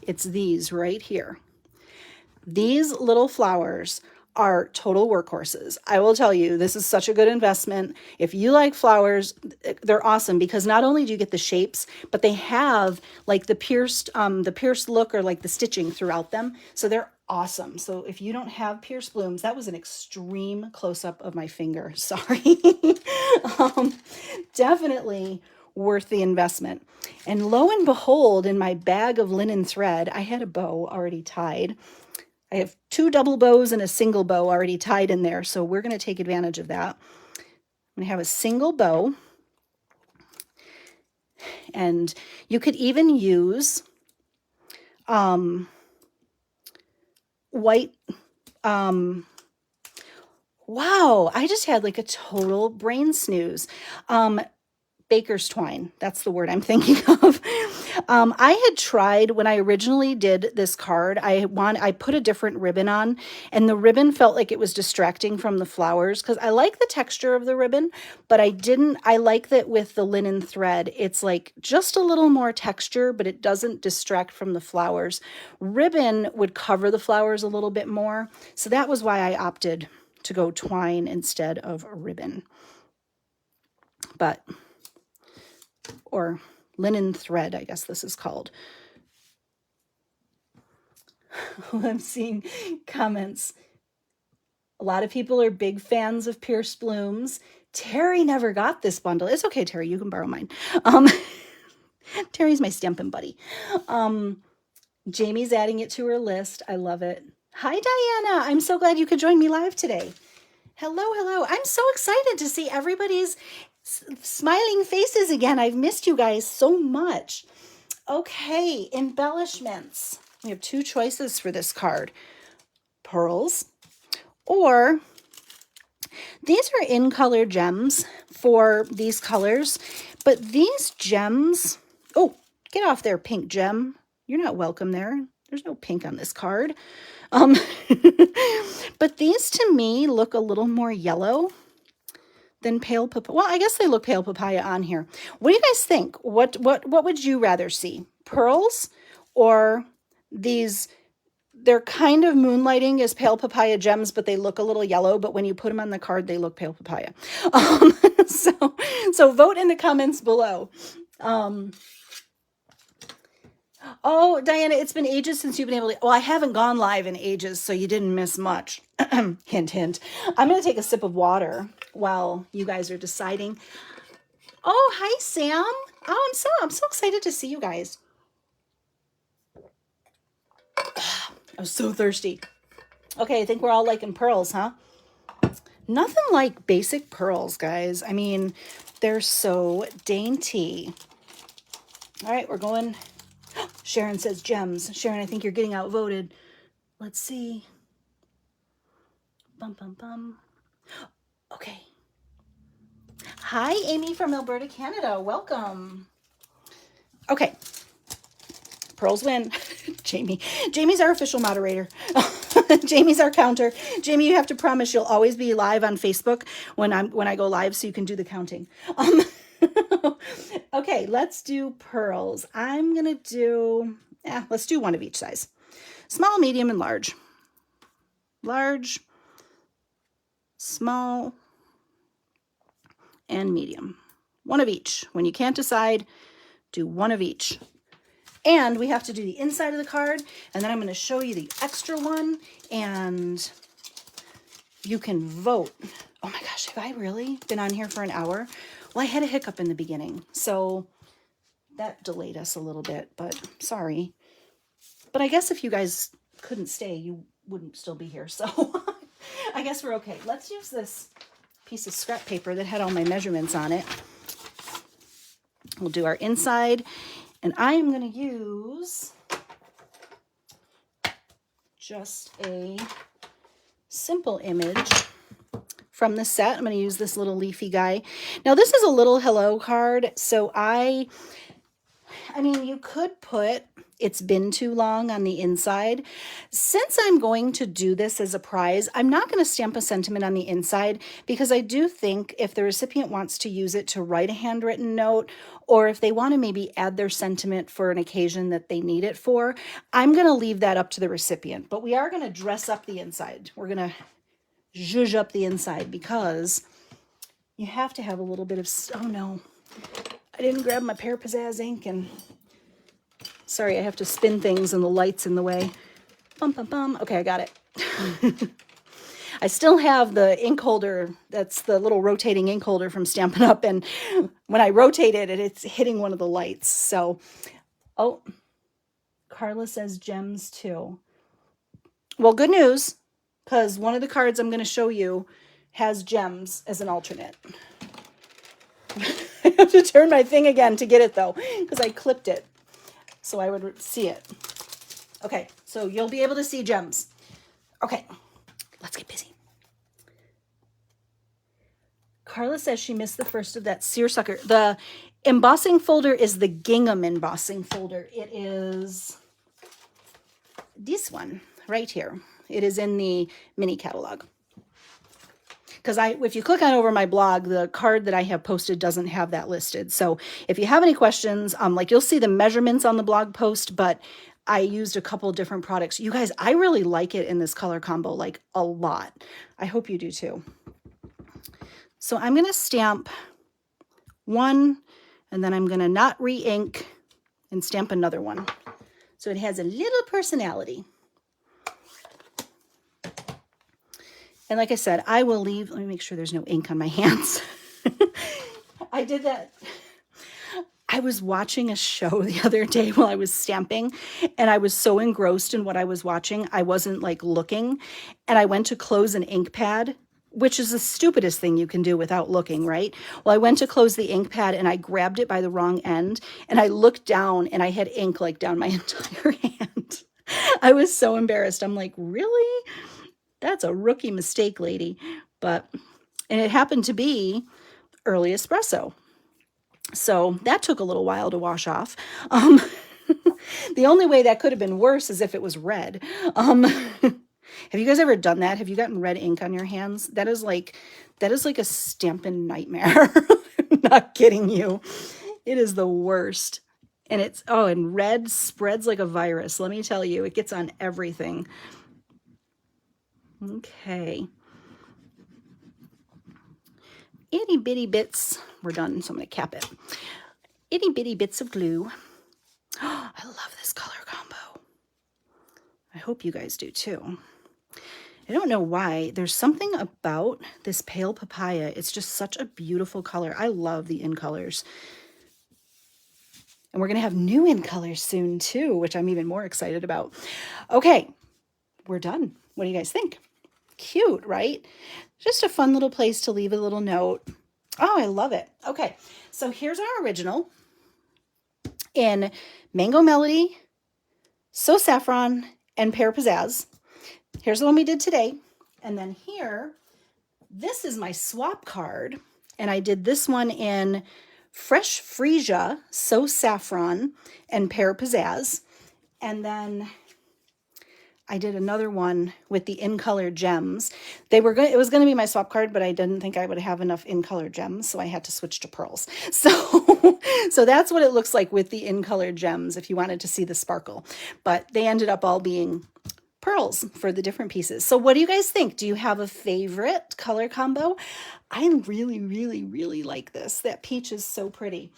It's these right here. These little flowers are total workhorses. I will tell you, this is such a good investment. If you like flowers, they're awesome because not only do you get the shapes, but they have like the pierced look or like the stitching throughout them. So they're awesome. So if you don't have Pierced Blooms, that was an extreme close-up of my finger. Sorry. Definitely worth the investment. And lo and behold, in my bag of linen thread, I had a bow already tied. I have 2 double bows and a single bow already tied in there, so we're going to take advantage of that. I'm going to have a single bow, and you could even use white Wow, I just had like a total brain snooze. Baker's twine. That's the word I'm thinking of. I had tried when I originally did this card, I put a different ribbon on, and the ribbon felt like it was distracting from the flowers because I like the texture of the ribbon, but I like that with the linen thread, it's like just a little more texture, but it doesn't distract from the flowers. Ribbon would cover the flowers a little bit more. So that was why I opted to go twine instead of a ribbon. But or linen thread, I guess this is called. I'm seeing comments. A lot of people are big fans of Pierce Blooms. Terry never got this bundle. It's okay, Terry, you can borrow mine. Terry's my Stampin' buddy. Jamie's adding it to her list. I love it. Hi, Diana. I'm so glad you could join me live today. Hello, hello. I'm so excited to see everybody's smiling faces again. I've missed you guys so much. Okay, embellishments. We have two choices for this card. Pearls, or these are in color gems for these colors, but these gems, oh, get off there, pink gem. You're not welcome there. There's no pink on this card. But these to me look a little more yellow than pale papaya. Well, I guess they look pale papaya on here. What do you guys think? What would you rather see? Pearls or these? They're kind of moonlighting as pale papaya gems, but they look a little yellow. But when you put them on the card, they look pale papaya. So vote in the comments below. Oh, Diana, it's been ages since you've been able to... Well, I haven't gone live in ages, so you didn't miss much. Hint, hint. I'm going to take a sip of water while you guys are deciding. Oh, hi, Sam. Oh, I'm so excited to see you guys. I was so thirsty. Okay, I think we're all liking pearls, huh? Nothing like basic pearls, guys. I mean, they're so dainty. All right, we're going... Sharon says gems. Sharon, I think you're getting outvoted. Let's see. Bum, bum, bum. Okay. Hi, Amy from Alberta, Canada. Welcome. Okay. Pearls win. Jamie. Jamie's our official moderator. Jamie's our counter. Jamie, you have to promise you'll always be live on Facebook when I go live so you can do the counting. Okay, let's do pearls. I'm going to do, let's do one of each size. Small, medium, and large. Large, small, and medium. One of each. When you can't decide, do one of each. And we have to do the inside of the card, and then I'm going to show you the extra one, and you can vote. Oh my gosh, have I really been on here for an hour? Well, I had a hiccup in the beginning, so that delayed us a little bit, but sorry. But I guess if you guys couldn't stay, you wouldn't still be here, so I guess we're okay. Let's use this piece of scrap paper that had all my measurements on it. We'll do our inside, and I am going to use just a simple image from the set. I'm going to use this little leafy guy. Now, this is a little hello card, so I mean, you could put "it's been too long" on the inside. Since I'm going to do this as a prize, I'm not going to stamp a sentiment on the inside because I do think if the recipient wants to use it to write a handwritten note, or if they want to maybe add their sentiment for an occasion that they need it for, I'm going to leave that up to the recipient. But we are going to dress up the inside. We're going to zhuzh up the inside because you have to have a little bit of... Oh, no. I didn't grab my Pear Pizzazz ink, and sorry, I have to spin things and the light's in the way. Bum, bum, bum. Okay, I got it. I still have the ink holder. That's the little rotating ink holder from Stampin' Up, and when I rotate it, it's hitting one of the lights. So, oh, Carla says gems too. Well, good news, because one of the cards I'm going to show you has gems as an alternate. I have to turn my thing again to get it, though, because I clipped it so I would see it. Okay, so you'll be able to see gems. Okay, let's get busy. Carla says she missed the first of that seersucker. The embossing folder is the Gingham embossing folder. It is this one right here. It is in the mini catalog. Because if you click on over my blog, the card that I have posted doesn't have that listed. So if you have any questions, like you'll see the measurements on the blog post, but I used a couple different products. You guys, I really like it in this color combo, like a lot. I hope you do too. So I'm going to stamp one, and then I'm going to not re-ink and stamp another one. So it has a little personality. And like I said, I will leave, let me make sure there's no ink on my hands. I did that. I was watching a show the other day while I was stamping, and I was so engrossed in what I was watching, I wasn't like looking. And I went to close an ink pad, which is the stupidest thing you can do without looking, right? Well, I went to close the ink pad and I grabbed it by the wrong end, and I looked down and I had ink like down my entire hand. I was so embarrassed. I'm like, really? That's a rookie mistake, lady. And it happened to be early espresso. So that took a little while to wash off. The only way that could have been worse is if it was red. Have you guys ever done that? Have you gotten red ink on your hands? That is like a stamping nightmare. I'm not kidding you. It is the worst. And and red spreads like a virus. Let me tell you, it gets on everything. Okay. Itty bitty bits. We're done, so I'm going to cap it. Itty bitty bits of glue. Oh, I love this color combo. I hope you guys do too. I don't know why. There's something about this pale papaya. It's just such a beautiful color. I love the in colors. And we're going to have new in colors soon too, which I'm even more excited about. Okay, we're done. What do you guys think? Cute, right? Just a fun little place to leave a little note. Oh, I love it. Okay, so here's our original in Mango Melody, So Saffron, and Pear Pizzazz. Here's the one we did today. And then here, this is my swap card. And I did this one in Fresh Freesia, So Saffron, and Pear Pizzazz. And then I did another one with the in-color gems. It was going to be my swap card, but I didn't think I would have enough in-color gems, so I had to switch to pearls. So that's what it looks like with the in-color gems if you wanted to see the sparkle. But they ended up all being pearls for the different pieces. So what do you guys think? Do you have a favorite color combo? I really, really, really like this. That peach is so pretty.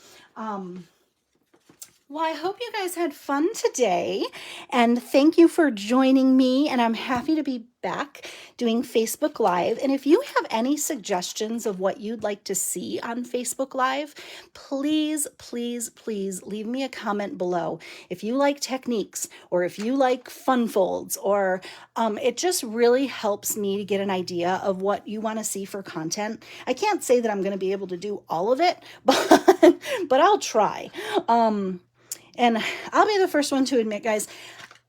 Well, I hope you guys had fun today, and thank you for joining me, and I'm happy to be back doing Facebook Live. And if you have any suggestions of what you'd like to see on Facebook Live, please, please, please leave me a comment below. If you like techniques, or if you like fun folds, or it just really helps me to get an idea of what you want to see for content. I can't say that I'm going to be able to do all of it, but I'll try. And I'll be the first one to admit, guys,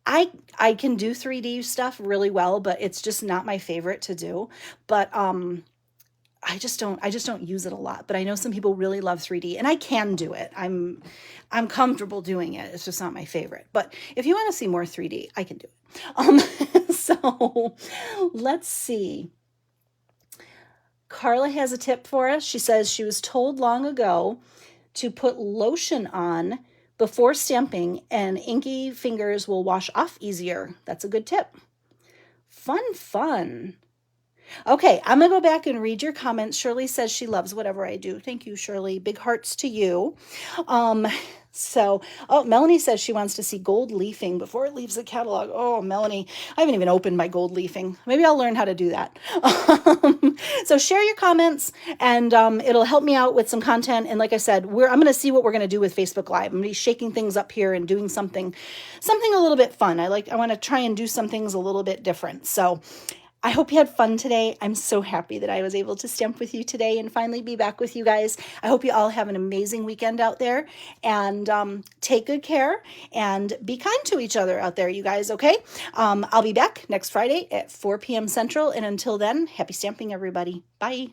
I can do 3D stuff really well, but it's just not my favorite to do. But I just don't use it a lot. But I know some people really love 3D, and I can do it. I'm comfortable doing it. It's just not my favorite. But if you want to see more 3D, I can do it. So let's see. Carla has a tip for us. She says she was told long ago to put lotion on before stamping, and inky fingers will wash off easier. That's a good tip. Fun. Okay, I'm going to go back and read your comments. Shirley says she loves whatever I do. Thank you, Shirley. Big hearts to you. Melanie says she wants to see gold leafing before it leaves the catalog. Oh, Melanie, I haven't even opened my gold leafing. Maybe I'll learn how to do that. So share your comments, and it'll help me out with some content. And like I said, I'm going to see what we're going to do with Facebook Live. I'm going to be shaking things up here and doing something a little bit fun. I want to try and do some things a little bit different. So I hope you had fun today. I'm so happy that I was able to stamp with you today and finally be back with you guys. I hope you all have an amazing weekend out there, and take good care and be kind to each other out there, you guys, okay? I'll be back next Friday at 4 p.m. Central, and until then, happy stamping, everybody. Bye.